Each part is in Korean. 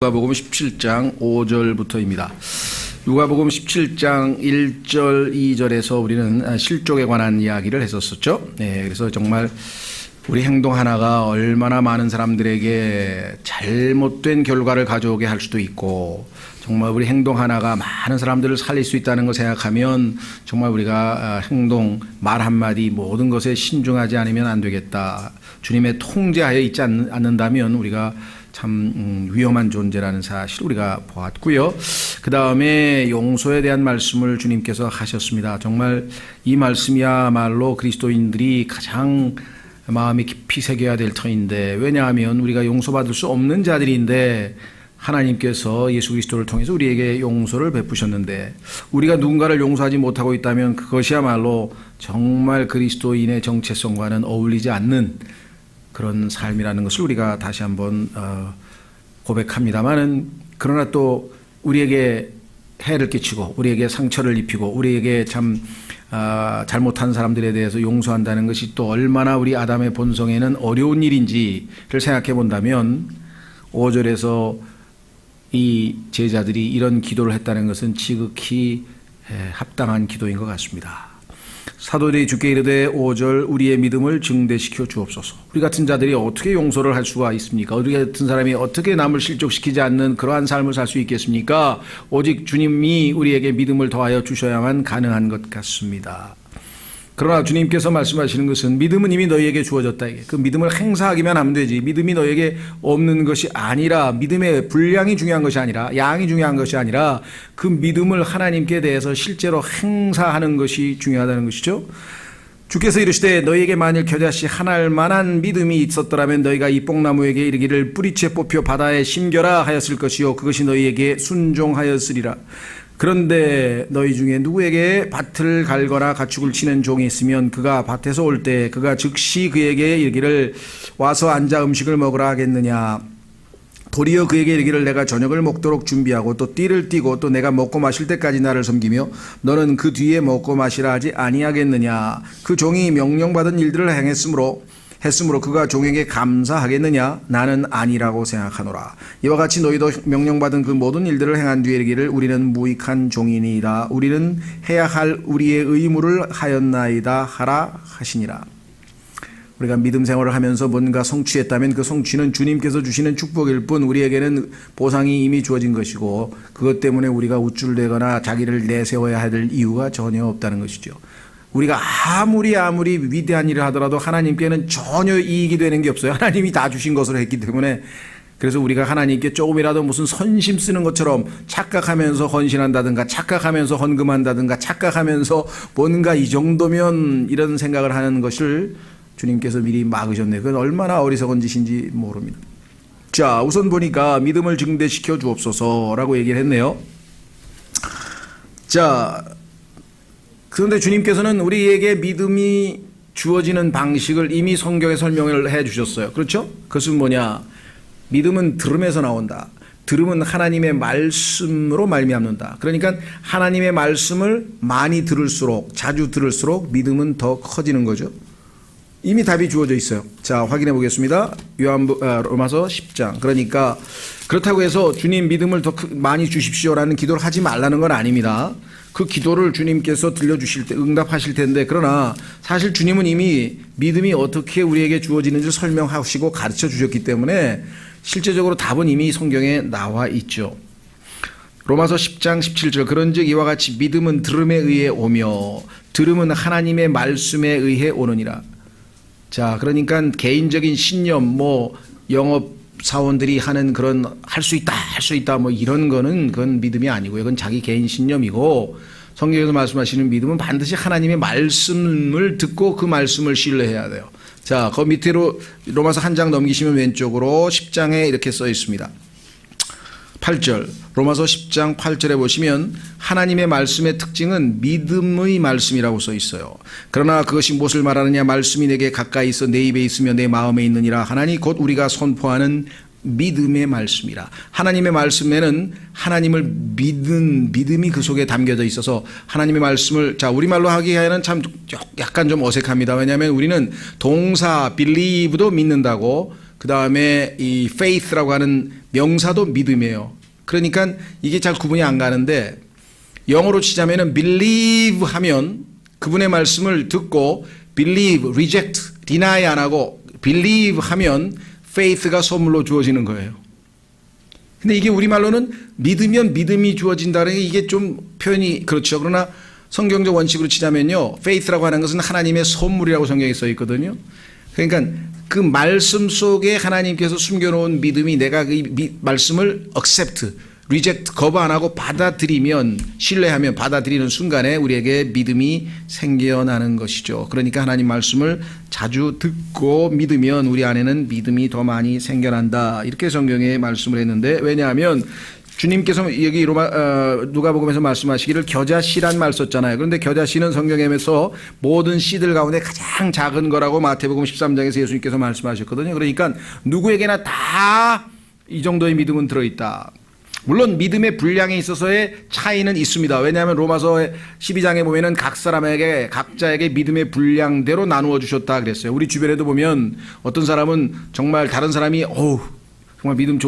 누가복음 17장 5절부터입니다. 누가복음 17장 1절, 2절에서 우리는 실족에 관한 이야기를 했었었죠. 그래서 정말 우리 행동 하나가 얼마나 많은 사람들에게 잘못된 결과를 가져오게 할 수도 있고, 정말 우리 행동 하나가 많은 사람들을 살릴 수 있다는 걸 생각하면 정말 우리가 행동, 말 한마디 모든 것에 신중하지 않으면 안 되겠다. 주님의 통제하에 있지 않는다면 우리가 참 위험한 존재라는 사실 우리가 보았고요. 그 다음에 용서에 대한 말씀을 주님께서 하셨습니다. 정말 이 말씀이야말로 그리스도인들이 가장 마음이 깊이 새겨야 될 터인데, 왜냐하면 우리가 용서받을 수 없는 자들인데 하나님께서 예수 그리스도를 통해서 우리에게 용서를 베푸셨는데, 우리가 누군가를 용서하지 못하고 있다면 그것이야말로 정말 그리스도인의 정체성과는 어울리지 않는 그런 삶이라는 것을 우리가 다시 한번 고백합니다만은, 그러나 또 우리에게 해를 끼치고 우리에게 상처를 입히고 우리에게 참 잘못한 사람들에 대해서 용서한다는 것이 또 얼마나 우리 아담의 본성에는 어려운 일인지를 생각해 본다면, 5절에서 이 제자들이 이런 기도를 했다는 것은 지극히 합당한 기도인 것 같습니다. 사도들이 주께 이르되 5절 우리의 믿음을 증대시켜 주옵소서. 우리 같은 자들이 어떻게 용서를 할 수가 있습니까? 우리 같은 사람이 어떻게 남을 실족시키지 않는 그러한 삶을 살 수 있겠습니까? 오직 주님이 우리에게 믿음을 더하여 주셔야만 가능한 것 같습니다. 그러나 주님께서 말씀하시는 것은 믿음은 이미 너희에게 주어졌다. 그 믿음을 행사하기만 하면 되지, 믿음이 너희에게 없는 것이 아니라, 믿음의 분량이 중요한 것이 아니라, 양이 중요한 것이 아니라 그 믿음을 하나님께 대해서 실제로 행사하는 것이 중요하다는 것이죠. 주께서 이르시되 너희에게 만일 겨자씨 하나일 만한 믿음이 있었더라면 너희가 이 뽕나무에게 이르기를 뿌리채 뽑혀 바다에 심겨라 하였을 것이요 그것이 너희에게 순종하였으리라. 그런데 너희 중에 누구에게 밭을 갈거나 가축을 치는 종이 있으면 그가 밭에서 올 때 그가 즉시 그에게 이르기를 와서 앉아 음식을 먹으라 하겠느냐? 도리어 그에게 이르기를 내가 저녁을 먹도록 준비하고 또 띠를 띠고 또 내가 먹고 마실 때까지 나를 섬기며 너는 그 뒤에 먹고 마시라 하지 아니하겠느냐? 그 종이 명령받은 일들을 했으므로 그가 종에게 감사하겠느냐? 나는 아니라고 생각하노라. 이와 같이 너희도 명령받은 그 모든 일들을 행한 뒤에 이르기를 우리는 무익한 종이니이다. 우리는 해야 할 우리의 의무를 하였나이다 하라 하시니라. 우리가 믿음 생활을 하면서 뭔가 성취했다면 그 성취는 주님께서 주시는 축복일 뿐 우리에게는 보상이 이미 주어진 것이고, 그것 때문에 우리가 우쭐대거나 자기를 내세워야 할 이유가 전혀 없다는 것이죠. 우리가 아무리 위대한 일을 하더라도 하나님께는 전혀 이익이 되는 게 없어요. 하나님이 다 주신 것으로 했기 때문에. 그래서 우리가 하나님께 조금이라도 무슨 선심 쓰는 것처럼 착각하면서 헌신한다든가 착각하면서 헌금한다든가 착각하면서 뭔가 이 정도면 이런 생각을 하는 것을 주님께서 미리 막으셨네요. 그건 얼마나 어리석은 짓인지 모릅니다. 자, 우선 보니까 믿음을 증대시켜 주옵소서라고 얘기를 했네요. 자, 그런데 주님께서는 우리에게 믿음이 주어지는 방식을 이미 성경에 설명을 해 주셨어요. 그렇죠? 그것은 뭐냐? 믿음은 들음에서 나온다. 들음은 하나님의 말씀으로 말미암는다. 그러니까 하나님의 말씀을 많이 들을수록, 자주 들을수록 믿음은 더 커지는 거죠. 이미 답이 주어져 있어요. 자, 확인해 보겠습니다. 로마서 10장. 그러니까 그렇다고 해서 주님 믿음을 더 많이 주십시오라는 기도를 하지 말라는 건 아닙니다. 그 기도를 주님께서 들려주실 때 응답하실 텐데, 그러나 사실 주님은 이미 믿음이 어떻게 우리에게 주어지는지 설명하시고 가르쳐 주셨기 때문에 실제적으로 답은 이미 성경에 나와 있죠. 로마서 10장 17절 그런즉 이와 같이 믿음은 들음에 의해 오며 들음은 하나님의 말씀에 의해 오느니라. 자, 그러니까 개인적인 신념, 영업 사원들이 하는 그런 할 수 있다 이런 거는 그건 믿음이 아니고요. 그건 자기 개인 신념이고, 성경에서 말씀하시는 믿음은 반드시 하나님의 말씀을 듣고 그 말씀을 신뢰해야 돼요. 자, 그 밑으로 로마서 한 장 넘기시면 왼쪽으로 10장에 이렇게 써 있습니다. 8절, 로마서 10장 8절에 보시면 하나님의 말씀의 특징은 믿음의 말씀이라고 써 있어요. 그러나 그것이 무엇을 말하느냐? 말씀이 내게 가까이 있어 내 입에 있으며 내 마음에 있느니라 하나니 곧 우리가 선포하는 믿음의 말씀이라. 하나님의 말씀에는 하나님을 믿은 믿음이 그 속에 담겨져 있어서 하나님의 말씀을, 자, 우리말로 하기에는 참 약간 좀 어색합니다. 왜냐하면 우리는 동사 believe도 믿는다고, 그 다음에 이 faith라고 하는 명사도 믿음이에요. 그러니까 이게 잘 구분이 안 가는데 영어로 치자면은 believe 하면 그분의 말씀을 듣고 believe, reject, deny 안 하고 believe 하면 faith가 선물로 주어지는 거예요. 근데 이게 우리말로는 믿으면 믿음이 주어진다는 게 이게 좀 표현이 그렇죠. 그러나 성경적 원칙으로 치자면요. faith라고 하는 것은 하나님의 선물이라고 성경에 써 있거든요. 그러니까 그 말씀 속에 하나님께서 숨겨놓은 믿음이 내가 그 말씀을 accept, reject, 거부 안 하고 받아들이면 신뢰하면 받아들이는 순간에 우리에게 믿음이 생겨나는 것이죠. 그러니까 하나님 말씀을 자주 듣고 믿으면 우리 안에는 믿음이 더 많이 생겨난다. 이렇게 성경에 말씀을 했는데 왜냐하면 주님께서 여기 누가복음에서 말씀하시기를 겨자씨란 말 썼잖아요. 그런데 겨자씨는 성경에서 모든 씨들 가운데 가장 작은 거라고 마태복음 13장에서 예수님께서 말씀하셨거든요. 그러니까 누구에게나 다 이 정도의 믿음은 들어있다. 물론 믿음의 분량에 있어서의 차이는 있습니다. 왜냐하면 로마서 12장에 보면은 각 사람에게 각자에게 믿음의 분량대로 나누어 주셨다 그랬어요. 우리 주변에도 보면 어떤 사람은 정말 다른 사람이 정말 믿음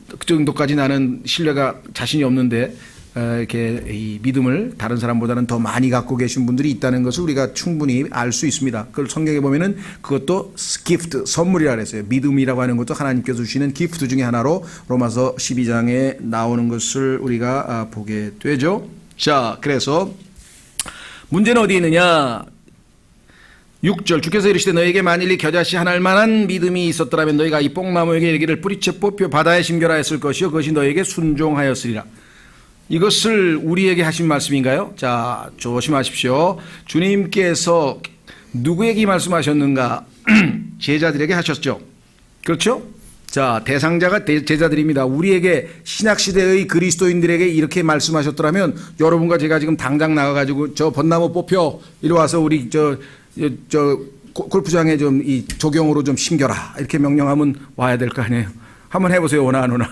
그 정도까지 나는 신뢰가 자신이 없는데 이렇게 이 믿음을 다른 사람보다는 더 많이 갖고 계신 분들이 있다는 것을 우리가 충분히 알 수 있습니다. 그걸 성경에 보면은 그것도 gift, 선물이라 그랬어요. 믿음이라고 하는 것도 하나님께서 주시는 기프트 중에 하나로 로마서 12장에 나오는 것을 우리가 보게 되죠. 자, 그래서 문제는 어디 있느냐? 6절 주께서 이르시되 너에게 만일 이 겨자씨 한 알만한 믿음이 있었더라면 너희가 이 뽕나무에게 이르기를 뿌리채 뽑혀 바다에 심겨라 했을 것이요 그것이 너에게 순종하였으리라. 이것을 우리에게 하신 말씀인가요? 자, 조심하십시오. 주님께서 누구에게 말씀하셨는가? 제자들에게 하셨죠. 그렇죠? 자, 대상자가 제자들입니다. 우리에게 신약시대의 그리스도인들에게 이렇게 말씀하셨더라면 여러분과 제가 지금 당장 나가가지고 저 벚나무 뽑혀 이리 와서 우리 저 골프장에 좀 이 조경으로 좀 심겨라 이렇게 명령하면 와야 될 거 아니에요. 한번 해보세요. 오나 안 오나.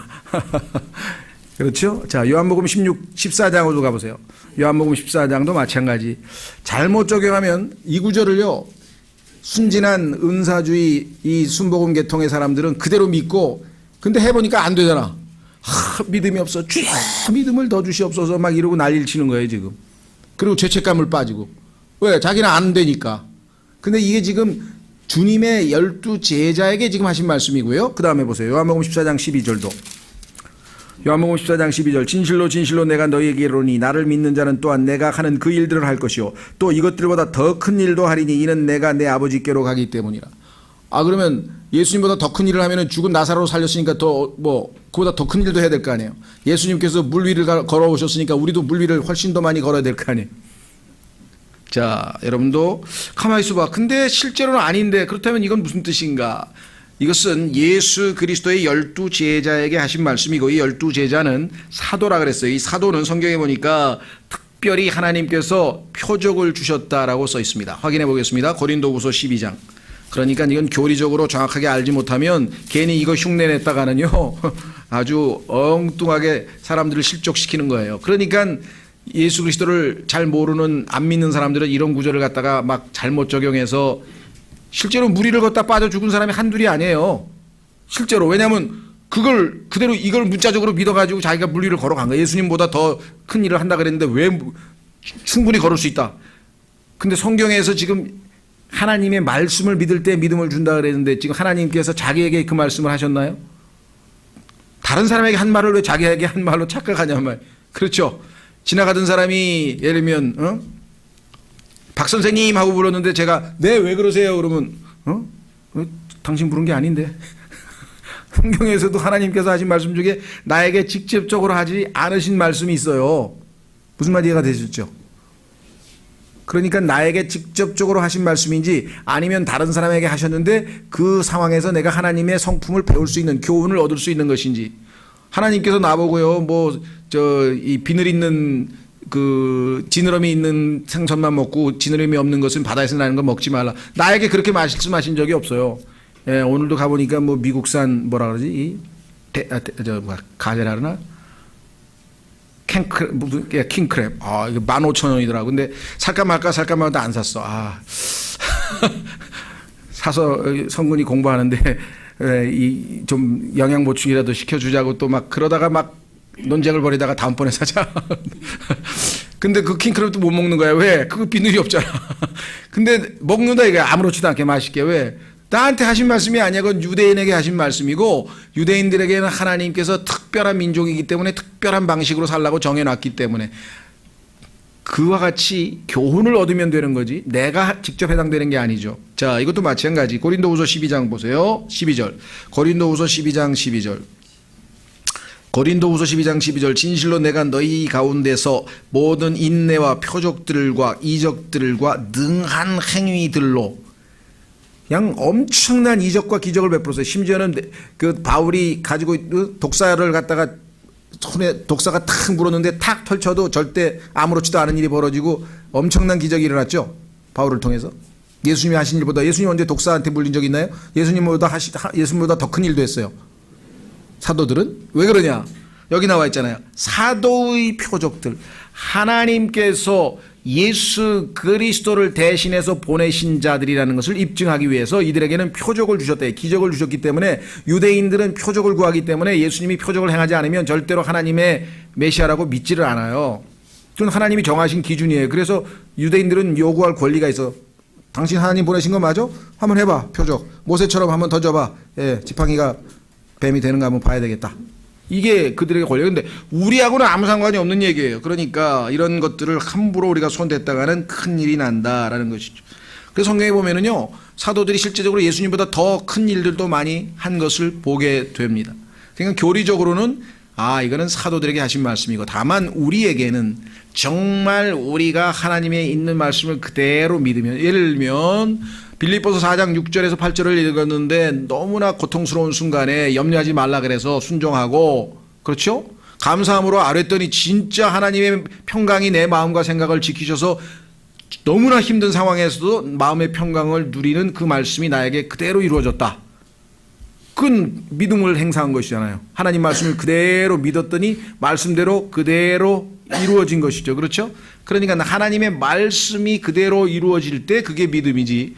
그렇죠? 자, 요한복음 14장으로 가보세요. 요한복음 14장도 마찬가지. 잘못 적용하면 이 구절을요, 순진한 은사주의 이 순복음 계통의 사람들은 그대로 믿고, 근데 해보니까 안 되잖아. 믿음이 없어. 주여, 믿음을 더 주시옵소서 막 이러고 난리를 치는 거예요, 지금. 그리고 죄책감을 빠지고. 왜? 자기는 안 되니까. 근데 이게 지금 주님의 12 제자에게 지금 하신 말씀이고요. 그 다음에 보세요. 요한복음 14장 12절도. 요한복음 14장 12절 진실로 진실로 내가 너희에게 이르노니 나를 믿는 자는 또한 내가 하는 그 일들을 할 것이요 또 이것들보다 더 큰 일도 하리니 이는 내가 내 아버지께로 가기 때문이라. 그러면 예수님보다 더 큰 일을 하면은 죽은 나사로를 살렸으니까 그보다 더 큰 일도 해야 될 거 아니에요. 예수님께서 물 위를 걸어오셨으니까 우리도 물 위를 훨씬 더 많이 걸어야 될 거 아니에요. 자, 여러분도 가만히 있어봐. 근데 실제로는 아닌데 그렇다면 이건 무슨 뜻인가? 이것은 예수 그리스도의 12 제자에게 하신 말씀이고 이 12 제자는 사도라 그랬어요. 이 사도는 성경에 보니까 특별히 하나님께서 표적을 주셨다라고 써 있습니다. 확인해 보겠습니다. 고린도후서 12장. 그러니까 이건 교리적으로 정확하게 알지 못하면 괜히 이거 흉내냈다가는요 아주 엉뚱하게 사람들을 실족시키는 거예요. 그러니까 예수 그리스도를 잘 모르는 안 믿는 사람들은 이런 구절을 갖다가 막 잘못 적용해서 실제로 무리를 걷다 빠져 죽은 사람이 한둘이 아니에요. 실제로. 왜냐하면 그걸 그대로 이걸 문자적으로 믿어가지고 자기가 물리를 걸어간 거예요. 예수님보다 더 큰 일을 한다 그랬는데 왜 충분히 걸을 수 있다. 근데 성경에서 지금 하나님의 말씀을 믿을 때 믿음을 준다 그랬는데 지금 하나님께서 자기에게 그 말씀을 하셨나요? 다른 사람에게 한 말을 왜 자기에게 한 말로 착각하냐 말. 그렇죠. 지나가던 사람이 예를 들면 박 선생님 하고 불렀는데 제가 네 왜 그러세요 그러면 당신 부른 게 아닌데. 성경에서도 하나님께서 하신 말씀 중에 나에게 직접적으로 하지 않으신 말씀이 있어요. 무슨 말 이해가 되셨죠? 그러니까 나에게 직접적으로 하신 말씀인지 아니면 다른 사람에게 하셨는데 그 상황에서 내가 하나님의 성품을 배울 수 있는 교훈을 얻을 수 있는 것인지. 하나님께서 나보고요 이 비늘 있는 그 지느러미 있는 생선만 먹고 지느러미 없는 것은 바다에서 나는 거 먹지 말라. 나에게 그렇게 말씀하신 적이 없어요. 예, 오늘도 가보니까 미국산 뭐라 그러지? 가재라 그러나? 킹크랩. 이거 15,000원이더라고. 근데 살까 말까 안 샀어. 사서 성근이 공부하는데 좀 영양 보충이라도 시켜주자고 또 막 그러다가 막 논쟁을 벌이다가 다음번에 사자. 근데 그 킹크랩도 못 먹는 거야. 왜? 그거 비늘이 없잖아. 근데 먹는다 이게 아무렇지도 않게 맛있게. 왜? 나한테 하신 말씀이 아니야. 그건 유대인에게 하신 말씀이고 유대인들에게는 하나님께서 특별한 민족이기 때문에 특별한 방식으로 살라고 정해놨기 때문에 그와 같이 교훈을 얻으면 되는 거지 내가 직접 해당되는 게 아니죠. 자, 이것도 마찬가지. 고린도후서 12장 보세요. 12절. 고린도후서 12장 12절. 고린도후서 12장 12절. 진실로 내가 너희 가운데서 모든 인내와 표적들과 이적들과 능한 행위들로 그냥 엄청난 이적과 기적을 베풀었어요. 심지어는 그 바울이 가지고 독사를 갖다가 손에 독사가 탁 물었는데 탁 펼쳐도 절대 아무렇지도 않은 일이 벌어지고 엄청난 기적이 일어났죠. 바울을 통해서. 예수님이 하신 일보다 예수님 언제 독사한테 물린 적 있나요? 예수님보다 더 큰 일도 했어요. 사도들은 왜 그러냐? 여기 나와 있잖아요. 사도의 표적들. 하나님께서 예수 그리스도를 대신해서 보내신 자들이라는 것을 입증하기 위해서 이들에게는 표적을 주셨대. 기적을 주셨기 때문에 유대인들은 표적을 구하기 때문에 예수님이 표적을 행하지 않으면 절대로 하나님의 메시아라고 믿지를 않아요. 그건 하나님이 정하신 기준이에요. 그래서 유대인들은 요구할 권리가 있어. 당신 하나님 보내신 거 맞아? 한번 해봐. 표적. 모세처럼 한번 던져봐. 예, 지팡이가 뱀이 되는가 한번 봐야 되겠다. 이게 그들에게 권리예요. 근데 우리하고는 아무 상관이 없는 얘기예요. 그러니까 이런 것들을 함부로 우리가 손댔다가는 큰일이 난다라는 것이죠. 그래서 성경에 보면은요, 사도들이 실제적으로 예수님보다 더 큰 일들도 많이 한 것을 보게 됩니다. 그러니까 교리적으로는 이거는 사도들에게 하신 말씀이고, 다만 우리에게는 정말 우리가 하나님의 있는 말씀을 그대로 믿으면, 예를 들면 빌립보서 4장 6절에서 8절을 읽었는데 너무나 고통스러운 순간에 염려하지 말라 그래서 순종하고, 그렇죠? 감사함으로 아뢰더니 진짜 하나님의 평강이 내 마음과 생각을 지키셔서 너무나 힘든 상황에서도 마음의 평강을 누리는 그 말씀이 나에게 그대로 이루어졌다. 그건 믿음을 행사한 것이잖아요. 하나님 말씀을 그대로 믿었더니 말씀대로 그대로 이루어진 것이죠. 그렇죠? 그러니까 하나님의 말씀이 그대로 이루어질 때 그게 믿음이지,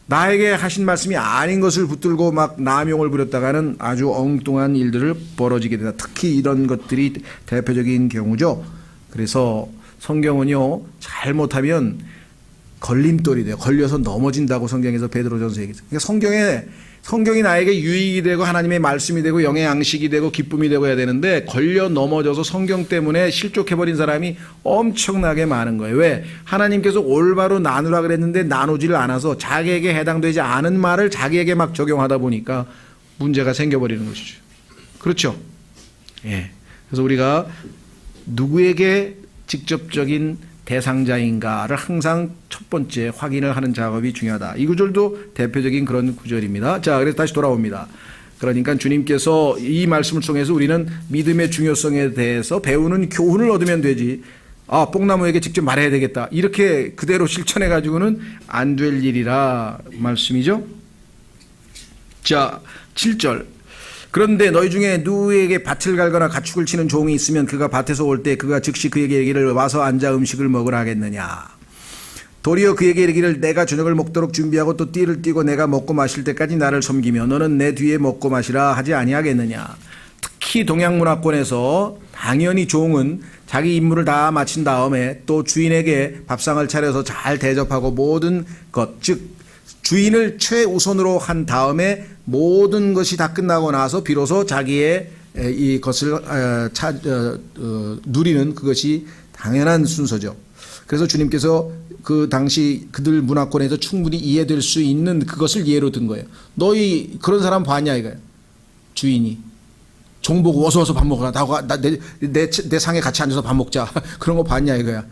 나에게 하신 말씀이 아닌 것을 붙들고 막 남용을 부렸다가는 아주 엉뚱한 일들을 벌어지게 된다. 특히 이런 것들이 대표적인 경우죠. 그래서 성경은요, 잘못하면 걸림돌이 돼요. 걸려서 넘어진다고 성경에서 베드로전서 얘기했어요. 그러니까 성경이 나에게 유익이 되고 하나님의 말씀이 되고 영의 양식이 되고 기쁨이 되고 해야 되는데, 걸려 넘어져서 성경 때문에 실족해버린 사람이 엄청나게 많은 거예요. 왜? 하나님께서 올바로 나누라 그랬는데 나누지를 않아서 자기에게 해당되지 않은 말을 자기에게 막 적용하다 보니까 문제가 생겨버리는 것이죠. 그렇죠? 예. 그래서 우리가 누구에게 직접적인 대상자인가를 항상 첫 번째 확인을 하는 작업이 중요하다. 이 구절도 대표적인 그런 구절입니다. 자, 그래서 다시 돌아옵니다. 그러니까 주님께서 이 말씀을 통해서 우리는 믿음의 중요성에 대해서 배우는 교훈을 얻으면 되지, 뽕나무에게 직접 말해야 되겠다, 이렇게 그대로 실천해 가지고는 안 될 일이라 말씀이죠. 자, 7절. 그런데 너희 중에 누구에게 밭을 갈거나 가축을 치는 종이 있으면 그가 밭에서 올 때 그가 즉시 그에게 이르기를 와서 앉아 음식을 먹으라 하겠느냐. 도리어 그에게 이르기를 내가 저녁을 먹도록 준비하고 또 띠를 띠고 내가 먹고 마실 때까지 나를 섬기며 너는 내 뒤에 먹고 마시라 하지 아니하겠느냐. 특히 동양 문화권에서 당연히 종은 자기 임무를 다 마친 다음에 또 주인에게 밥상을 차려서 잘 대접하고 모든 것, 즉 주인을 최우선으로 한 다음에 모든 것이 다 끝나고 나서 비로소 자기의 이것을 누리는 그것이 당연한 순서죠. 그래서 주님께서 그 당시 그들 문화권에서 충분히 이해될 수 있는 그것을 예로 든 거예요. 너희 그런 사람 봤냐 이거예요. 주인이 종 보고 어서 밥 먹어라. 내 상에 같이 앉아서 밥 먹자. 그런 거 봤냐 이거야.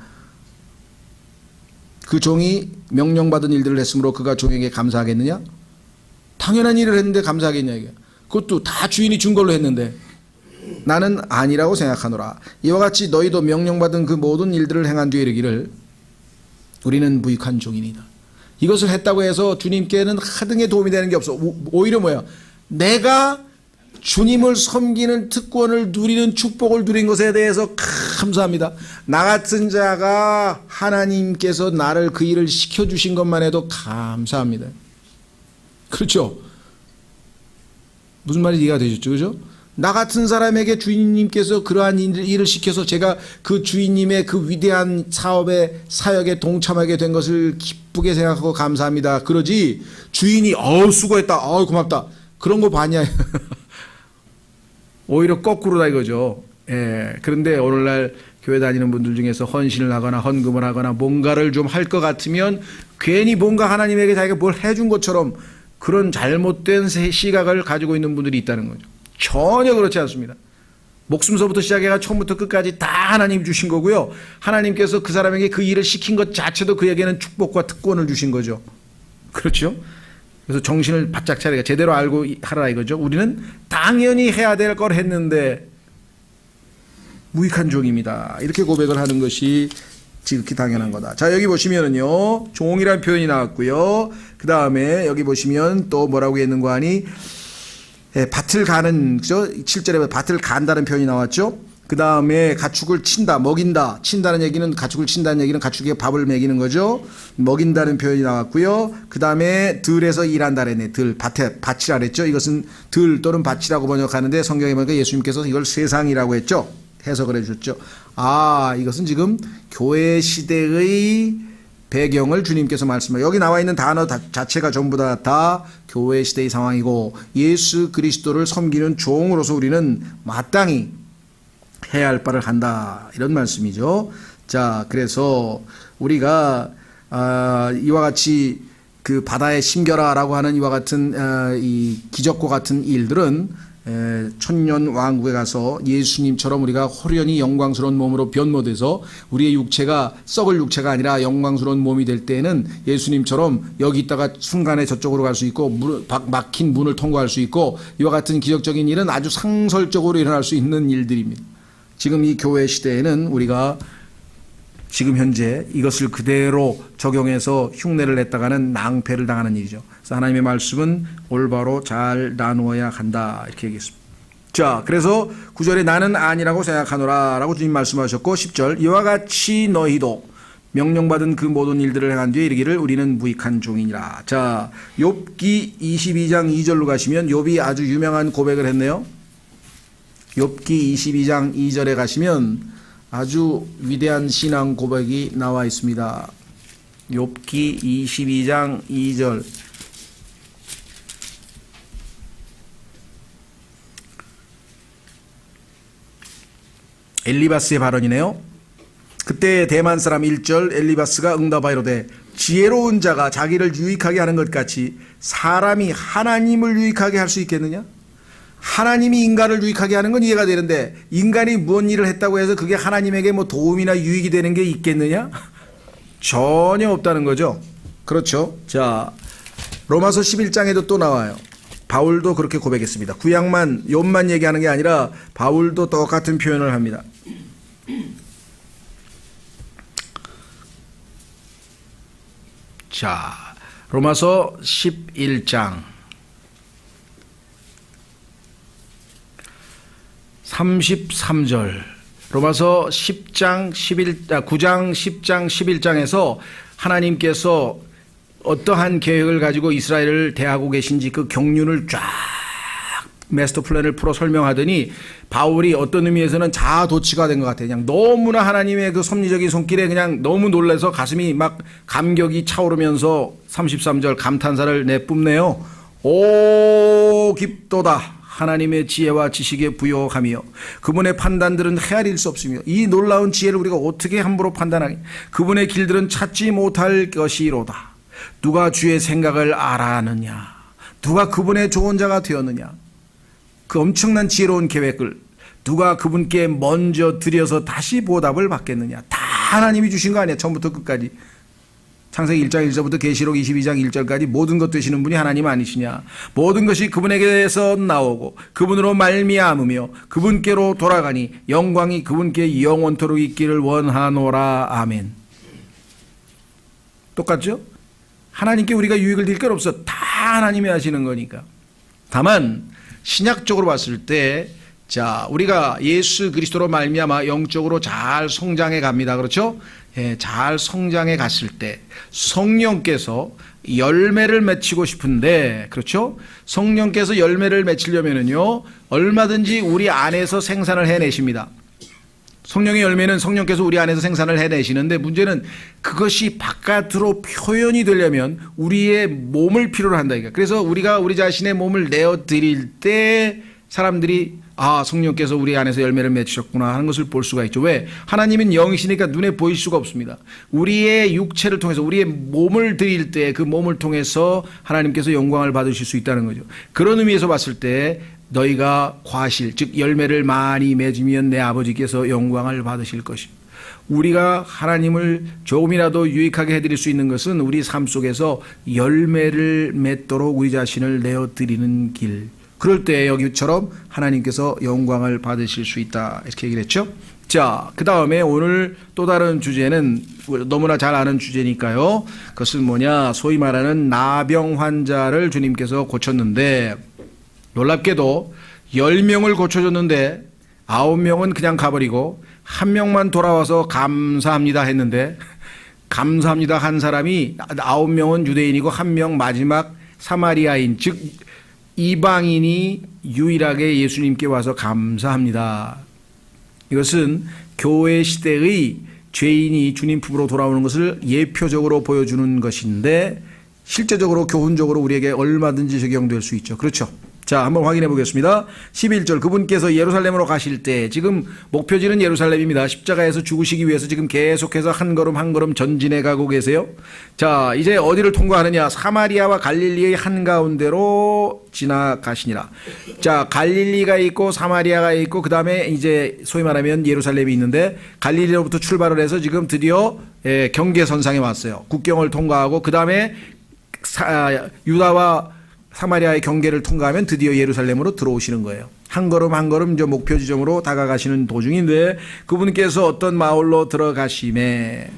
그 종이 명령받은 일들을 했으므로 그가 종에게 감사하겠느냐? 당연한 일을 했는데 감사하겠냐 이게. 그것도 다 주인이 준 걸로 했는데 나는 아니라고 생각하노라. 이와 같이 너희도 명령받은 그 모든 일들을 행한 뒤에 이르기를 우리는 무익한 종이니이다. 이것을 했다고 해서 주님께는 하등의 도움이 되는 게 없어. 오히려 뭐야? 내가 주님을 섬기는 특권을 누리는 축복을 누린 것에 대해서 감사합니다. 나 같은 자가 하나님께서 나를 그 일을 시켜주신 것만 해도 감사합니다. 그렇죠? 무슨 말인지 이해가 되셨죠? 그죠? 나 같은 사람에게 주인님께서 그러한 일을 시켜서 제가 그 주인님의 그 위대한 사업에 사역에 동참하게 된 것을 기쁘게 생각하고 감사합니다. 그러지 주인이 수고했다, 고맙다, 그런 거 봤냐? 오히려 거꾸로다 이거죠. 예. 그런데 오늘날 교회 다니는 분들 중에서 헌신을 하거나 헌금을 하거나 뭔가를 좀 할 것 같으면 괜히 뭔가 하나님에게 자기가 뭘 해준 것처럼 그런 잘못된 시각을 가지고 있는 분들이 있다는 거죠. 전혀 그렇지 않습니다. 목숨서부터 시작해가 처음부터 끝까지 다 하나님 주신 거고요. 하나님께서 그 사람에게 그 일을 시킨 것 자체도 그에게는 축복과 특권을 주신 거죠. 그렇죠? 그래서 정신을 바짝 차리고 제대로 알고 하라 이거죠. 우리는 당연히 해야 될 걸 했는데 무익한 종입니다. 이렇게 고백을 하는 것이 지극히 당연한 거다. 자, 여기 보시면은요, 종이라는 표현이 나왔고요. 그 다음에 여기 보시면 또 뭐라고 했는가 하니, 밭을 가는, 그죠? 7절에 밭을 간다는 표현이 나왔죠. 그 다음에 가축을 친다, 먹인다. 친다는 얘기는, 가축을 친다는 얘기는 가축에게 밥을 먹이는 거죠. 먹인다는 표현이 나왔고요. 그 다음에 들에서 일한다랬네. 밭이라 그랬죠. 이것은 들 또는 밭이라고 번역하는데 성경에 보니까 예수님께서 이걸 세상이라고 했죠. 해석을 해주셨죠. 이것은 지금 교회 시대의 배경을 주님께서 말씀하셨어요. 여기 나와 있는 단어 자체가 전부 다 교회 시대의 상황이고 예수 그리스도를 섬기는 종으로서 우리는 마땅히 해야 할 바를 한다. 이런 말씀이죠. 자, 그래서 우리가 이와 같이 그 바다에 심겨라라고 하는 이와 같은 이 기적과 같은 일들은 천년 왕국에 가서 예수님처럼 우리가 호련히 영광스러운 몸으로 변모돼서 우리의 육체가 썩을 육체가 아니라 영광스러운 몸이 될 때에는 예수님처럼 여기 있다가 순간에 저쪽으로 갈 수 있고 막힌 문을 통과할 수 있고 이와 같은 기적적인 일은 아주 상설적으로 일어날 수 있는 일들입니다. 지금 이 교회 시대에는 우리가 지금 현재 이것을 그대로 적용해서 흉내를 냈다가는 낭패를 당하는 일이죠. 그래서 하나님의 말씀은 올바로 잘 나누어야 한다 이렇게 얘기했습니다. 자, 그래서 9절에 나는 아니라고 생각하노라 라고 주님 말씀하셨고 10절 이와 같이 너희도 명령받은 그 모든 일들을 행한 뒤에 이르기를 우리는 무익한 종이니라. 자, 욥기 22장 2절로 가시면 욥이 아주 유명한 고백을 했네요. 욥기 22장 2절에 가시면 아주 위대한 신앙 고백이 나와 있습니다. 욥기 22장 2절. 엘리바스의 발언이네요. 그때 대만 사람 1절 엘리바스가 응답하이로되 지혜로운 자가 자기를 유익하게 하는 것 같이 사람이 하나님을 유익하게 할 수 있겠느냐? 하나님이 인간을 유익하게 하는 건 이해가 되는데 인간이 무슨 일을 했다고 해서 그게 하나님에게 뭐 도움이나 유익이 되는 게 있겠느냐? 전혀 없다는 거죠. 그렇죠. 자, 로마서 11장에도 또 나와요. 바울도 그렇게 고백했습니다. 구약만 욥만 얘기하는 게 아니라 바울도 똑같은 표현을 합니다. 자, 로마서 11장 33절 로마서 9장 10장 11장에서 하나님께서 어떠한 계획을 가지고 이스라엘을 대하고 계신지 그 경륜을 쫙 마스터 플랜을 풀어 설명하더니 바울이 어떤 의미에서는 자아도취가 된 것 같아요. 그냥 너무나 하나님의 그 섭리적인 손길에 그냥 너무 놀라서 가슴이 막 감격이 차오르면서 33절 감탄사를 내뿜네요. 오 깊도다. 하나님의 지혜와 지식에 부요하며 그분의 판단들은 헤아릴 수 없으며 이 놀라운 지혜를 우리가 어떻게 함부로 판단하니 그분의 길들은 찾지 못할 것이로다. 누가 주의 생각을 알아느냐? 누가 그분의 좋은 자가 되었느냐? 그 엄청난 지혜로운 계획을 누가 그분께 먼저 드려서 다시 보답을 받겠느냐? 다 하나님이 주신 거 아니야? 처음부터 끝까지. 창세기 1장 1절부터 계시록 22장 1절까지 모든 것 되시는 분이 하나님 아니시냐? 모든 것이 그분에게서 나오고 그분으로 말미암으며 그분께로 돌아가니 영광이 그분께 영원토록 있기를 원하노라. 아멘. 똑같죠? 하나님께 우리가 유익을 드릴 건 없어. 다 하나님이 하시는 거니까. 다만 신약적으로 봤을 때 자, 우리가 예수 그리스도로 말미암아 영적으로 잘 성장해 갑니다. 그렇죠? 예, 잘 성장해 갔을 때 성령께서 열매를 맺히고 싶은데, 그렇죠? 성령께서 열매를 맺히려면은요, 얼마든지 우리 안에서 생산을 해내십니다. 성령의 열매는 성령께서 우리 안에서 생산을 해내시는데, 문제는 그것이 바깥으로 표현이 되려면 우리의 몸을 필요로 한다. 그래서 우리가 우리 자신의 몸을 내어드릴 때 사람들이 성령께서 우리 안에서 열매를 맺으셨구나 하는 것을 볼 수가 있죠. 왜? 하나님은 영이시니까 눈에 보일 수가 없습니다. 우리의 육체를 통해서 우리의 몸을 드릴 때 그 몸을 통해서 하나님께서 영광을 받으실 수 있다는 거죠. 그런 의미에서 봤을 때 너희가 과실, 즉 열매를 많이 맺으면 내 아버지께서 영광을 받으실 것입니다. 우리가 하나님을 조금이라도 유익하게 해드릴 수 있는 것은 우리 삶 속에서 열매를 맺도록 우리 자신을 내어드리는 길. 그럴 때 여기처럼 하나님께서 영광을 받으실 수 있다, 이렇게 얘기를 했죠. 자, 그 다음에 오늘 또 다른 주제는 너무나 잘 아는 주제니까요. 그것은 뭐냐, 소위 말하는 나병 환자를 주님께서 고쳤는데, 놀랍게도 10명을 고쳐줬는데 9명은 그냥 가버리고 1명만 돌아와서 감사합니다 했는데, 감사합니다 한 사람이 9명은 유대인이고 1명 마지막 사마리아인, 즉 이방인이 유일하게 예수님께 와서 감사합니다. 이것은 교회 시대의 죄인이 주님 품으로 돌아오는 것을 예표적으로 보여주는 것인데, 실제적으로 교훈적으로 우리에게 얼마든지 적용될 수 있죠. 그렇죠? 자, 한번 확인해 보겠습니다. 11절, 그분께서 예루살렘으로 가실 때, 지금 목표지는 예루살렘입니다. 십자가에서 죽으시기 위해서 지금 계속해서 한 걸음 한 걸음 전진해 가고 계세요. 자, 이제 어디를 통과하느냐, 사마리아와 갈릴리의 한가운데로 지나가시니라. 자, 갈릴리가 있고 사마리아가 있고, 그 다음에 이제 소위 말하면 예루살렘이 있는데, 갈릴리로부터 출발을 해서 지금 드디어 경계선상에 왔어요. 국경을 통과하고 그 다음에 유다와 사마리아의 경계를 통과하면 드디어 예루살렘으로 들어오시는 거예요. 한 걸음 한 걸음 저 목표 지점으로 다가가시는 도중인데, 그분께서 어떤 마을로 들어가심에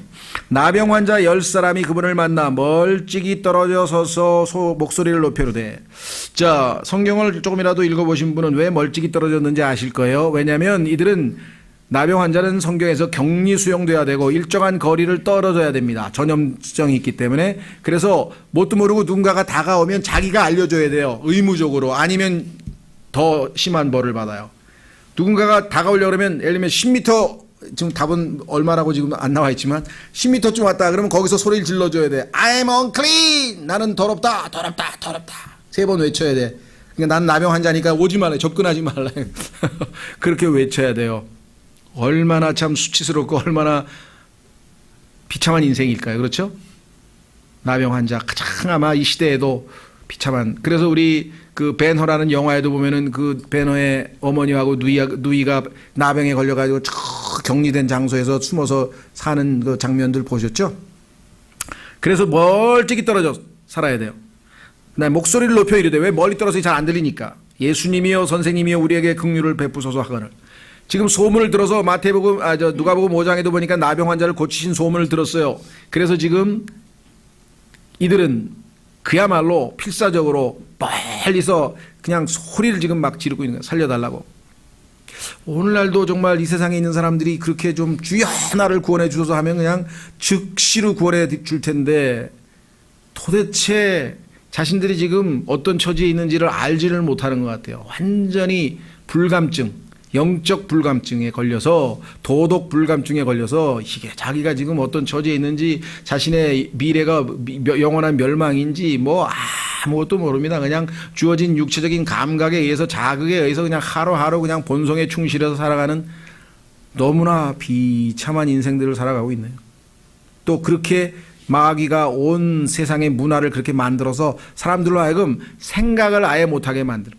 나병 환자 10사람이 그분을 만나 멀찍이 떨어져 서서 목소리를 높여르되. 자, 성경을 조금이라도 읽어보신 분은 왜 멀찍이 떨어졌는지 아실 거예요. 왜냐하면 이들은, 나병 환자는 성경에서 격리 수용돼야 되고 일정한 거리를 떨어져야 됩니다. 전염성이 있기 때문에. 그래서 뭣도 모르고 누군가가 다가오면 자기가 알려줘야 돼요. 의무적으로. 아니면 더 심한 벌을 받아요. 누군가가 다가오려고 그러면, 예를 들면 10m, 지금 답은 얼마라고 지금 안 나와 있지만 10m쯤 왔다 그러면 거기서 소리를 질러줘야 돼. I'm unclean. 나는 더럽다, 더럽다, 더럽다. 3번 외쳐야 돼. 그러니까 난 나병 환자니까 오지 말라, 접근하지 말라. 그렇게 외쳐야 돼요. 얼마나 참 수치스럽고 얼마나 비참한 인생일까요? 그렇죠? 나병 환자, 가장 아마 이 시대에도 비참한. 그래서 우리 그 벤허라는 영화에도 보면은 그 벤허의 어머니하고 누이가 나병에 걸려가지고 저 격리된 장소에서 숨어서 사는 그 장면들 보셨죠? 그래서 멀찍이 떨어져 살아야 돼요. 목소리를 높여 이르되, 왜 멀리 떨어져 잘 안 들리니까. 예수님이여 선생님이여 우리에게 긍휼을 베푸소서 하거늘. 지금 소문을 들어서 마태복음, 누가복음 5장에도 보니까 나병 환자를 고치신 소문을 들었어요. 그래서 지금 이들은 그야말로 필사적으로 멀리서 그냥 소리를 지금 막 지르고 있는 거예요. 살려달라고. 오늘날도 정말 이 세상에 있는 사람들이 그렇게 좀 주여 나를 구원해 주소서 하면 그냥 즉시로 구원해 줄 텐데, 도대체 자신들이 지금 어떤 처지에 있는지를 알지를 못하는 것 같아요. 완전히 불감증, 영적 불감증에 걸려서, 도덕 불감증에 걸려서 이게 자기가 지금 어떤 처지에 있는지, 자신의 미래가 영원한 멸망인지 뭐 아무것도 모릅니다. 그냥 주어진 육체적인 감각에 의해서, 자극에 의해서 그냥 하루하루 그냥 본성에 충실해서 살아가는 너무나 비참한 인생들을 살아가고 있네요. 또 그렇게 마귀가 온 세상의 문화를 그렇게 만들어서 사람들로 하여금 생각을 아예 못하게 만들어.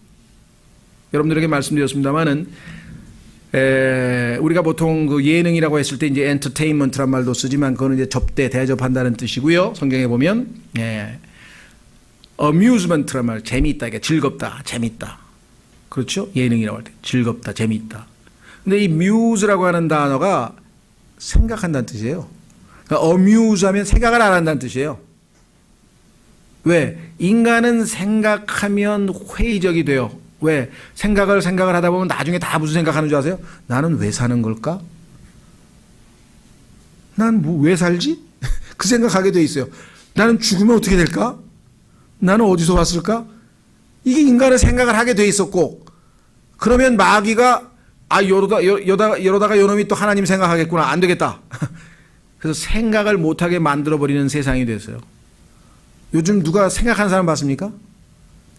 여러분들에게 말씀드렸습니다마는, 우리가 보통 그 예능이라고 했을 때 이제 엔터테인먼트란 말도 쓰지만, 그거는 이제 접대, 대접한다는 뜻이고요. 성경에 보면, amusement란 말, 재미있다, 이게 즐겁다, 재밌다. 그렇죠? 예능이라고 할 때 즐겁다, 재미있다. 근데 이 muse라고 하는 단어가 생각한다는 뜻이에요. 그러니까 amuse 하면 생각을 안 한다는 뜻이에요. 왜? 인간은 생각하면 회의적이 돼요. 왜? 생각을 하다 보면 나중에 다 무슨 생각하는 줄 아세요? 나는 왜 사는 걸까? 난 뭐 왜 살지? 그 생각하게 돼 있어요. 나는 죽으면 어떻게 될까? 나는 어디서 왔을까? 이게 인간의 생각을 하게 돼 있었고, 그러면 마귀가 이러다가 요놈이 또 하나님 생각하겠구나. 안 되겠다. 그래서 생각을 못하게 만들어버리는 세상이 됐어요. 요즘 누가 생각하는 사람 봤습니까?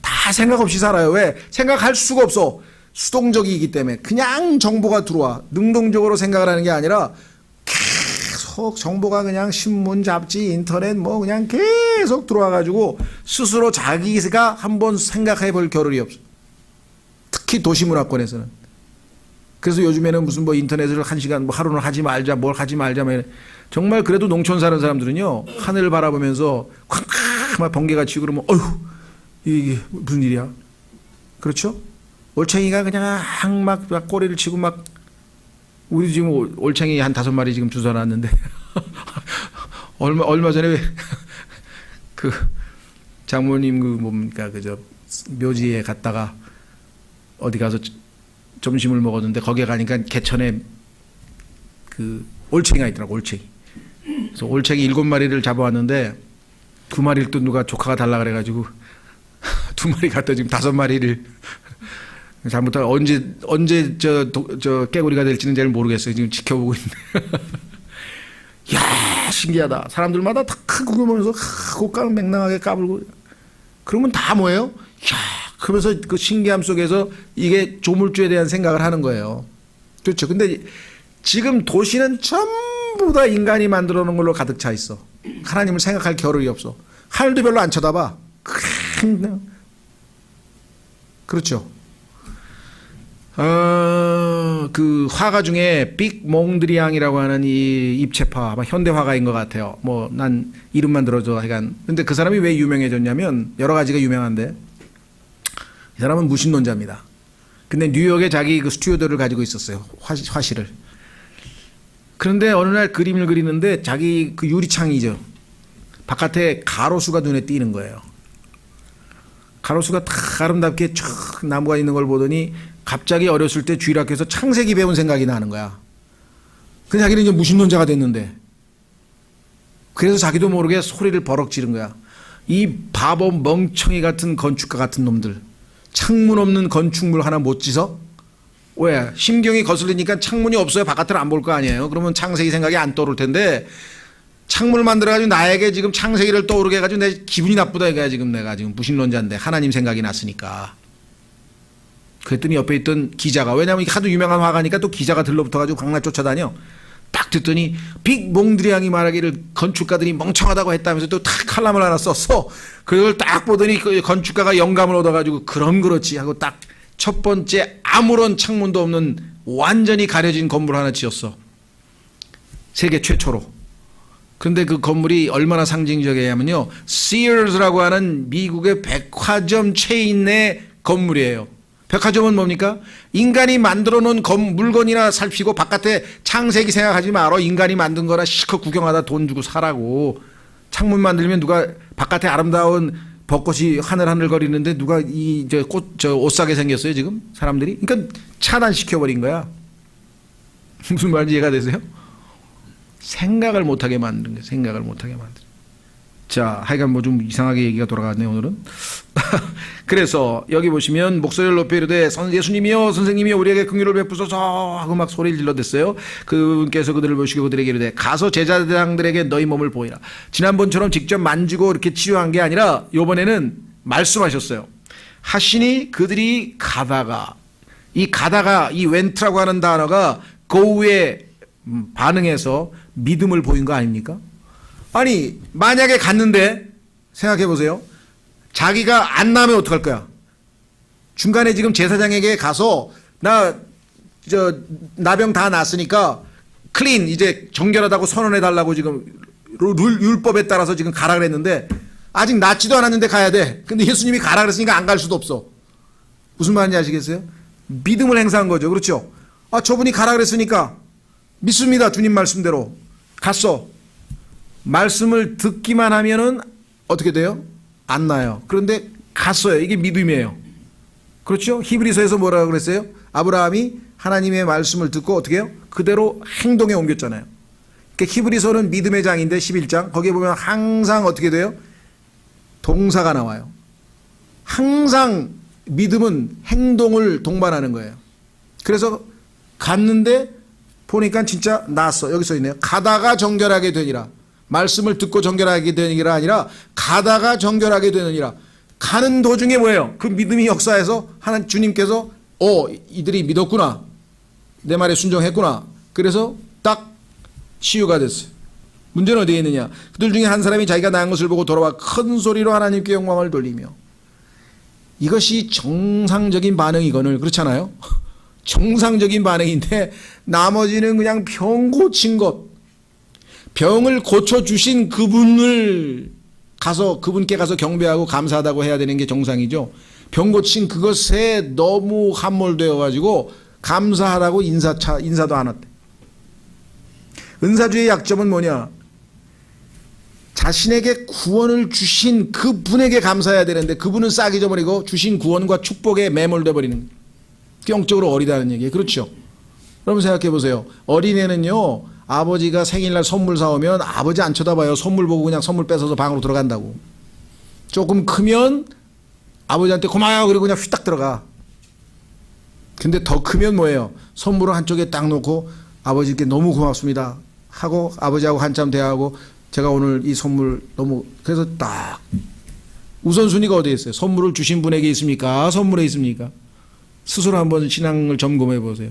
다 생각 없이 살아요. 왜? 생각할 수가 없어. 수동적이기 때문에. 그냥 정보가 들어와. 능동적으로 생각을 하는 게 아니라 계속 정보가 그냥 신문, 잡지, 인터넷 뭐 그냥 계속 들어와가지고 스스로 자기가 한번 생각해 볼 겨를이 없어. 특히 도시문화권에서는. 그래서 요즘에는 무슨 뭐 인터넷을 1시간 뭐 하루는 하지 말자, 뭘 하지 말자. 정말 그래도 농촌 사는 사람들은요, 하늘을 바라보면서 콱콱 번개가 치고 그러면 어휴, 이게 무슨 일이야? 그렇죠? 올챙이가 그냥 막 꼬리를 치고 막, 우리 지금 올챙이 한 5마리 지금 주워놨는데 얼마 전에 그 장모님 그 뭡니까 그저 묘지에 갔다가 어디 가서 점심을 먹었는데 거기에 가니까 개천에 그 올챙이가 있더라고. 올챙이. 그래서 올챙이 7마리를 잡아왔는데 2마리를 또 누가 조카가 달라 그래가지고 2마리 갖다 지금 5마리를 잘못하면 언제 저 깨구리가 될지는 잘 모르겠어요. 지금 지켜보고 있는데. 야, 신기하다. 사람들마다 다 구경하면서 꽃가루 맹랑하게 까불고. 그러면 다 뭐예요? 야, 그러면서 그 신기함 속에서 이게 조물주에 대한 생각을 하는 거예요. 그렇죠. 근데 지금 도시는 전부 다 인간이 만들어 놓은 걸로 가득 차 있어. 하나님을 생각할 겨를이 없어. 하늘도 별로 안 쳐다봐. 그렇죠. 그 화가 중에 빅 몽드리앙이라고 하는 이 입체파, 아마 현대 화가인 것 같아요. 뭐 난 이름만 들어줘 하여간. 근데 그 사람이 왜 유명해졌냐면 여러 가지가 유명한데 이 사람은 무신론자입니다. 근데 뉴욕에 자기 그 스튜디오를 가지고 있었어요. 화실을. 그런데 어느 날 그림을 그리는데 자기 그 유리창이죠. 바깥에 가로수가 눈에 띄는 거예요. 가로수가 딱 아름답게 촥 나무가 있는 걸 보더니 갑자기 어렸을 때 주일학교에서 창세기 배운 생각이 나는 거야. 근데 자기는 이제 무신론자가 됐는데 그래서 자기도 모르게 소리를 버럭 지른 거야. 이 바보 멍청이 같은 건축가 같은 놈들. 창문 없는 건축물 하나 못 지서? 왜? 심경이 거슬리니까 창문이 없어야 바깥을 안 볼 거 아니에요. 그러면 창세기 생각이 안 떠오를 텐데 창문을 만들어가지고 나에게 지금 창세기를 떠오르게 해가지고 내 기분이 나쁘다 이거야. 지금 내가 지금 무신론자인데 하나님 생각이 났으니까. 그랬더니 옆에 있던 기자가, 왜냐면 하도 유명한 화가니까 또 기자가 들러붙어가지고 광날 쫓아다녀. 딱 듣더니 빅 몽드리앙이 말하기를 건축가들이 멍청하다고 했다면서 또 탁 칼럼을 하나 썼어. 그걸 딱 보더니 그 건축가가 영감을 얻어가지고 그럼 그렇지 하고 딱 첫 번째 아무런 창문도 없는 완전히 가려진 건물 하나 지었어. 세계 최초로. 근데 그 건물이 얼마나 상징적이냐면요, Sears라고 하는 미국의 백화점 체인 내 건물이에요. 백화점은 뭡니까? 인간이 만들어 놓은 물건이나 살피고 바깥에 창세기 생각하지 마라. 인간이 만든 거나 실컷 구경하다 돈 주고 사라고. 창문 만들면 누가 바깥에 아름다운 벚꽃이 하늘하늘거리는데 누가 옷 사게 생겼어요 지금 사람들이? 그러니까 차단시켜버린 거야. 무슨 말인지 이해가 되세요? 생각을 못하게 만든 거예요. 생각을 못하게 만든. 자, 하여간 뭐 좀 이상하게 얘기가 돌아갔네요 오늘은. 그래서 여기 보시면 목소리를 높여 이르되 예수님이여 선생님이여 우리에게 긍휼을 베푸소서 하고 막 소리를 질러댔어요. 그분께서 그들을 보시고 그들에게 이르되 가서 제사장들에게 너희 몸을 보이라. 지난번처럼 직접 만지고 이렇게 치료한 게 아니라 이번에는 말씀하셨어요. 하시니 그들이 가다가, 이 웬트라고 하는 단어가 go에 반응해서 믿음을 보인 거 아닙니까? 아니 만약에 갔는데 생각해 보세요. 자기가 안 나면 어떡할 거야? 중간에 지금 제사장에게 가서 나병 다 났으니까 클린 이제 정결하다고 선언해 달라고 지금 율법에 따라서 지금 가라 그랬는데 아직 낫지도 않았는데 가야 돼. 근데 예수님이 가라 그랬으니까 안 갈 수도 없어. 무슨 말인지 아시겠어요? 믿음을 행사한 거죠. 그렇죠? 아, 저분이 가라 그랬으니까 믿습니다. 주님 말씀대로 갔어. 말씀을 듣기만 하면은 어떻게 돼요? 안 나요. 그런데 갔어요. 이게 믿음이에요. 그렇죠? 히브리서에서 뭐라고 그랬어요? 아브라함이 하나님의 말씀을 듣고 어떻게 해요? 그대로 행동에 옮겼잖아요. 그러니까 히브리서는 믿음의 장인데 11장 거기에 보면 항상 어떻게 돼요? 동사가 나와요. 항상 믿음은 행동을 동반하는 거예요. 그래서 갔는데 보니까 진짜 나았어. 여기 써 있네요. 가다가 정결하게 되니라. 말씀을 듣고 정결하게 되니라 아니라 가다가 정결하게 되느니라. 가는 도중에 뭐예요? 그 믿음이 역사해서 하나님 주님께서 이들이 믿었구나. 내 말에 순종했구나. 그래서 딱 치유가 됐어요. 문제는 어디에 있느냐? 그들 중에 한 사람이 자기가 낳은 것을 보고 돌아와 큰 소리로 하나님께 영광을 돌리며. 이것이 정상적인 반응이거늘. 그렇잖아요? 정상적인 반응인데 나머지는 그냥 병 고친 것, 병을 고쳐주신 그분께 가서 경배하고 감사하다고 해야 되는 게 정상이죠. 병 고친 그것에 너무 함몰되어 가지고 감사하라고 인사도 안 했대. 은사주의 약점은 뭐냐? 자신에게 구원을 주신 그분에게 감사해야 되는데 그분은 싹 잊어버리고 주신 구원과 축복에 매몰돼 버리는 거예요. 영적으로 어리다는 얘기예요. 그렇죠? 여러분 생각해 보세요. 어린애는요, 아버지가 생일날 선물 사오면 아버지 안 쳐다봐요. 선물 보고 그냥 선물 뺏어서 방으로 들어간다고. 조금 크면 아버지한테 고마워요. 그리고 그냥 휘딱 들어가. 근데 더 크면 뭐예요? 선물을 한쪽에 딱 놓고 아버지께 너무 고맙습니다 하고 아버지하고 한참 대화하고 제가 오늘 이 선물 너무 그래서 딱 우선순위가 어디에 있어요? 선물을 주신 분에게 있습니까? 선물에 있습니까? 스스로 한번 신앙을 점검해 보세요.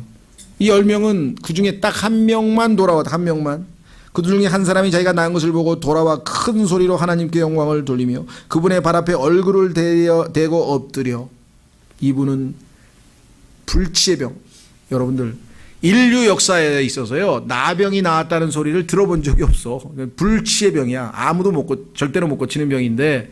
이 10명은 그 중에 딱 한 명만 돌아왔다. 한 명만. 그들 중에 한 사람이 자기가 낳은 것을 보고 돌아와 큰 소리로 하나님께 영광을 돌리며 그분의 발 앞에 얼굴을 대고 엎드려. 이분은 불치의 병. 여러분들 인류 역사에 있어서요, 나병이 나왔다는 소리를 들어본 적이 없어. 불치의 병이야. 아무도 절대로 못 고치는 병인데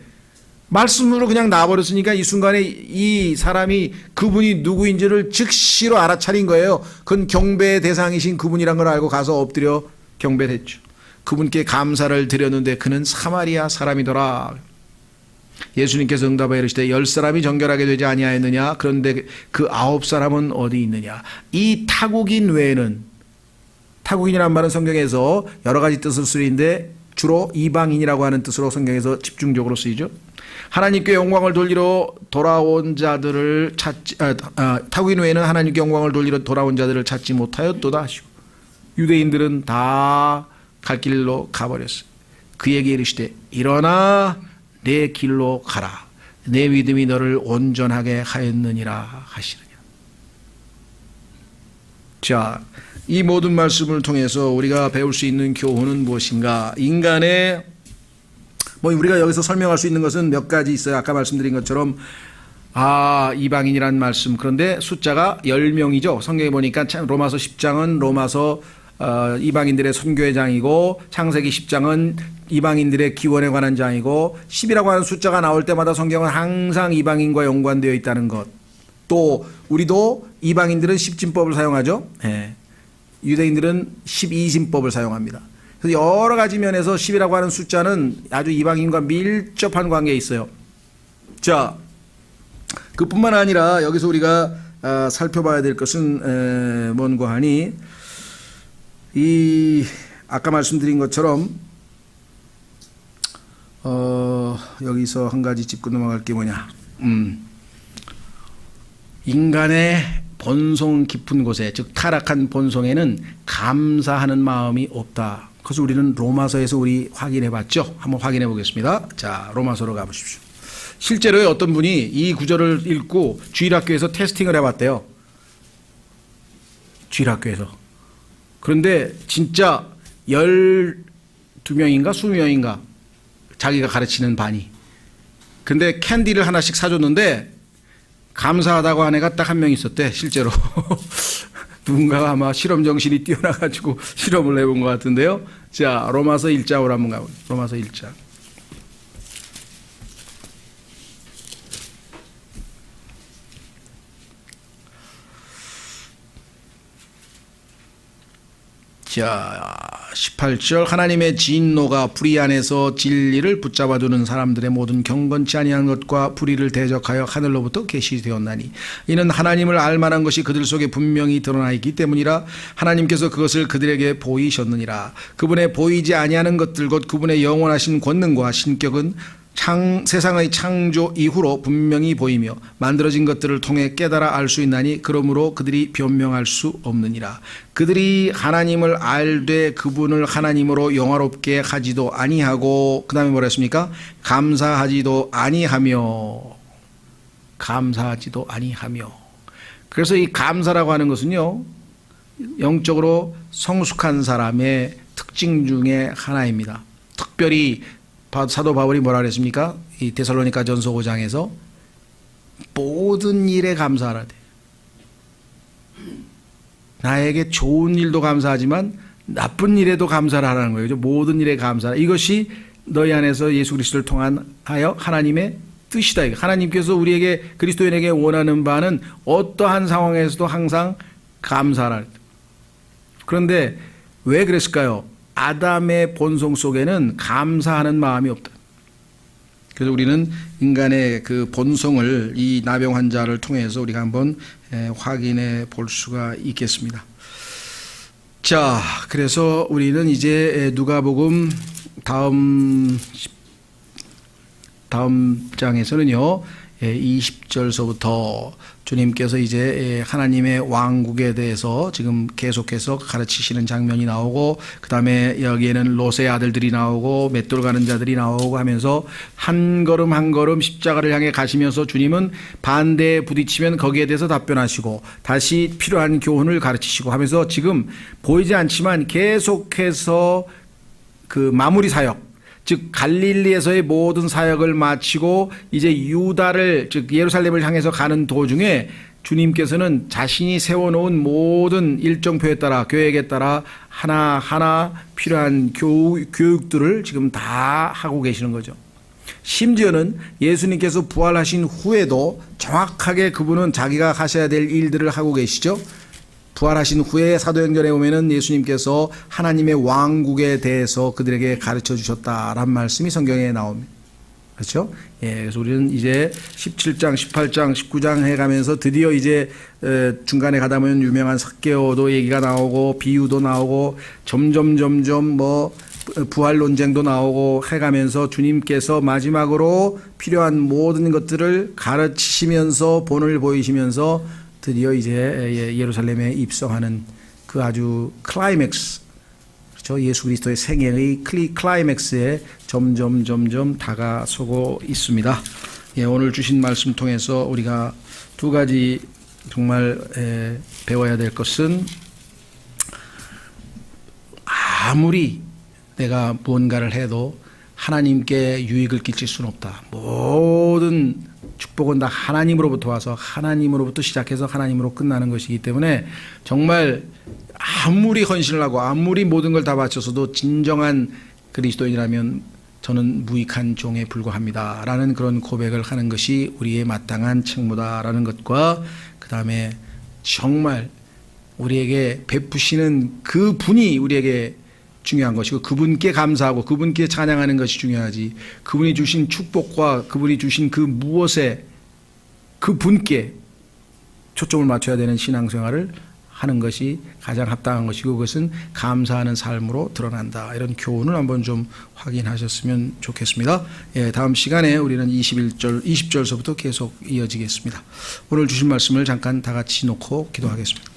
말씀으로 그냥 나와버렸으니까 이 순간에 이 사람이 그분이 누구인지를 즉시로 알아차린 거예요. 그건 경배의 대상이신 그분이란 걸 알고 가서 엎드려 경배를 했죠. 그분께 감사를 드렸는데 그는 사마리아 사람이더라. 예수님께서 응답하여 이르시되 10사람이 정결하게 되지 아니하였느냐? 그런데 그 9사람은 어디 있느냐? 이 타국인 외에는, 타국인이란 말은 성경에서 여러 가지 뜻을 쓰는데 주로 이방인이라고 하는 뜻으로 성경에서 집중적으로 쓰이죠. 하나님께 영광을 돌리러 돌아온 자들을 타국인 외에는 하나님께 영광을 돌리러 돌아온 자들을 찾지 못하였도다 하시고 유대인들은 다 갈 길로 가버렸어요. 그에게 이르시되 일어나 내 길로 가라. 내 믿음이 너를 온전하게 하였느니라 하시느니라. 자, 이 모든 말씀을 통해서 우리가 배울 수 있는 교훈은 무엇인가? 인간의 우리가 여기서 설명할 수 있는 것은 몇 가지 있어요. 아까 말씀드린 것처럼 이방인이란 말씀. 그런데 숫자가 10명이죠. 성경에 보니까 로마서 10장은 로마서 이방인들의 선교의 장이고 창세기 10장은 이방인들의 기원에 관한 장이고 10이라고 하는 숫자가 나올 때마다 성경은 항상 이방인과 연관되어 있다는 것. 또 우리도 이방인들은 십진법을 사용하죠. 네. 유대인들은 12진법을 사용합니다. 그래서 여러 가지 면에서 10이라고 하는 숫자는 아주 이방인과 밀접한 관계에 있어요. 자, 그뿐만 아니라 여기서 우리가 살펴봐야 될 것은 뭔가 하니 아까 말씀드린 것처럼 여기서 한 가지 짚고 넘어갈 게 뭐냐? 인간의 본성 깊은 곳에, 즉 타락한 본성에는 감사하는 마음이 없다. 그래서 우리는 로마서에서 우리 확인해 봤죠. 한번 확인해 보겠습니다. 자, 로마서로 가보십시오. 실제로 어떤 분이 이 구절을 읽고 주일학교에서 테스팅을 해봤대요. 주일학교에서. 그런데 진짜 12명인가 20명인가 자기가 가르치는 반이. 근데 캔디를 하나씩 사줬는데 감사하다고 한 애가 딱 한 명 있었대. 실제로. 누군가가 아마 실험 정신이 뛰어나가지고 실험을 해본 것 같은데요. 자, 로마서 1장으로 한번 가보겠습니다. 로마서 1장. 자, 18절 하나님의 진노가 불의 안에서 진리를 붙잡아두는 사람들의 모든 경건치 아니한 것과 불의를 대적하여 하늘로부터 계시되었나니 이는 하나님을 알만한 것이 그들 속에 분명히 드러나 있기 때문이라. 하나님께서 그것을 그들에게 보이셨느니라. 그분의 보이지 아니하는 것들 곧 그분의 영원하신 권능과 신격은 세상의 창조 이후로 분명히 보이며 만들어진 것들을 통해 깨달아 알 수 있나니 그러므로 그들이 변명할 수 없느니라. 그들이 하나님을 알되 그분을 하나님으로 영화롭게 하지도 아니하고 그 다음에 뭐라 했습니까? 감사하지도 아니하며. 그래서 이 감사라고 하는 것은요, 영적으로 성숙한 사람의 특징 중에 하나입니다. 특별히 사도 바울이 뭐라 그랬습니까? 이 데살로니가 전서 5장에서 모든 일에 감사하라. 나에게 좋은 일도 감사하지만 나쁜 일에도 감사를 하라는 거예요. 모든 일에 감사하라. 이것이 너희 안에서 예수 그리스도를 통하여 하나님의 뜻이다. 하나님께서 우리에게 그리스도인에게 원하는 바는 어떠한 상황에서도 항상 감사하라. 그런데 왜 그랬을까요? 아담의 본성 속에는 감사하는 마음이 없다. 그래서 우리는 인간의 그 본성을 이 나병 환자를 통해서 우리가 한번 확인해 볼 수가 있겠습니다. 자, 그래서 우리는 이제 누가복음 다음 장에서는요, 20절서부터 주님께서 이제 하나님의 왕국에 대해서 지금 계속해서 가르치시는 장면이 나오고, 그 다음에 여기에는 롯의 아들들이 나오고 맷돌 가는 자들이 나오고 하면서 한 걸음 한 걸음 십자가를 향해 가시면서 주님은 반대에 부딪히면 거기에 대해서 답변하시고 다시 필요한 교훈을 가르치시고 하면서 지금 보이지 않지만 계속해서 그 마무리 사역, 즉 갈릴리에서의 모든 사역을 마치고 이제 유다를, 즉 예루살렘을 향해서 가는 도중에 주님께서는 자신이 세워놓은 모든 일정표에 따라, 계획에 따라 하나하나 필요한 교육들을 지금 다 하고 계시는 거죠. 심지어는 예수님께서 부활하신 후에도 정확하게 그분은 자기가 하셔야 될 일들을 하고 계시죠. 부활하신 후에 사도행전에 보면은 예수님께서 하나님의 왕국에 대해서 그들에게 가르쳐 주셨다라는 말씀이 성경에 나옵니다. 그렇죠? 예, 그래서 우리는 이제 17장, 18장, 19장 해가면서 드디어 이제 중간에 가다 보면 유명한 삭개오도 얘기가 나오고 비유도 나오고 점점 뭐 부활 논쟁도 나오고 해가면서 주님께서 마지막으로 필요한 모든 것들을 가르치시면서 본을 보이시면서 드디어 이제 예루살렘에 입성하는 그 아주 클라이맥스, 그렇죠? 예수 그리스도의 생애의 클라이맥스에 점점 다가서고 있습니다. 예, 오늘 주신 말씀 통해서 우리가 두 가지 정말 배워야 될 것은, 아무리 내가 무언가를 해도 하나님께 유익을 끼칠 수는 없다. 모든 축복은 다 하나님으로부터 와서 하나님으로부터 시작해서 하나님으로 끝나는 것이기 때문에 정말 아무리 헌신을 하고 아무리 모든 걸 다 바쳐서도 진정한 그리스도인이라면 저는 무익한 종에 불과합니다 라는 그런 고백을 하는 것이 우리의 마땅한 책무다라는 것과, 그 다음에 정말 우리에게 베푸시는 그 분이 우리에게 중요한 것이고 그분께 감사하고 그분께 찬양하는 것이 중요하지, 그분이 주신 축복과 그분이 주신 그 무엇에 그분께 초점을 맞춰야 되는 신앙생활을 하는 것이 가장 합당한 것이고 그것은 감사하는 삶으로 드러난다. 이런 교훈을 한번 좀 확인하셨으면 좋겠습니다. 예, 다음 시간에 우리는 20절서부터 계속 이어지겠습니다. 오늘 주신 말씀을 잠깐 다 같이 놓고 기도하겠습니다.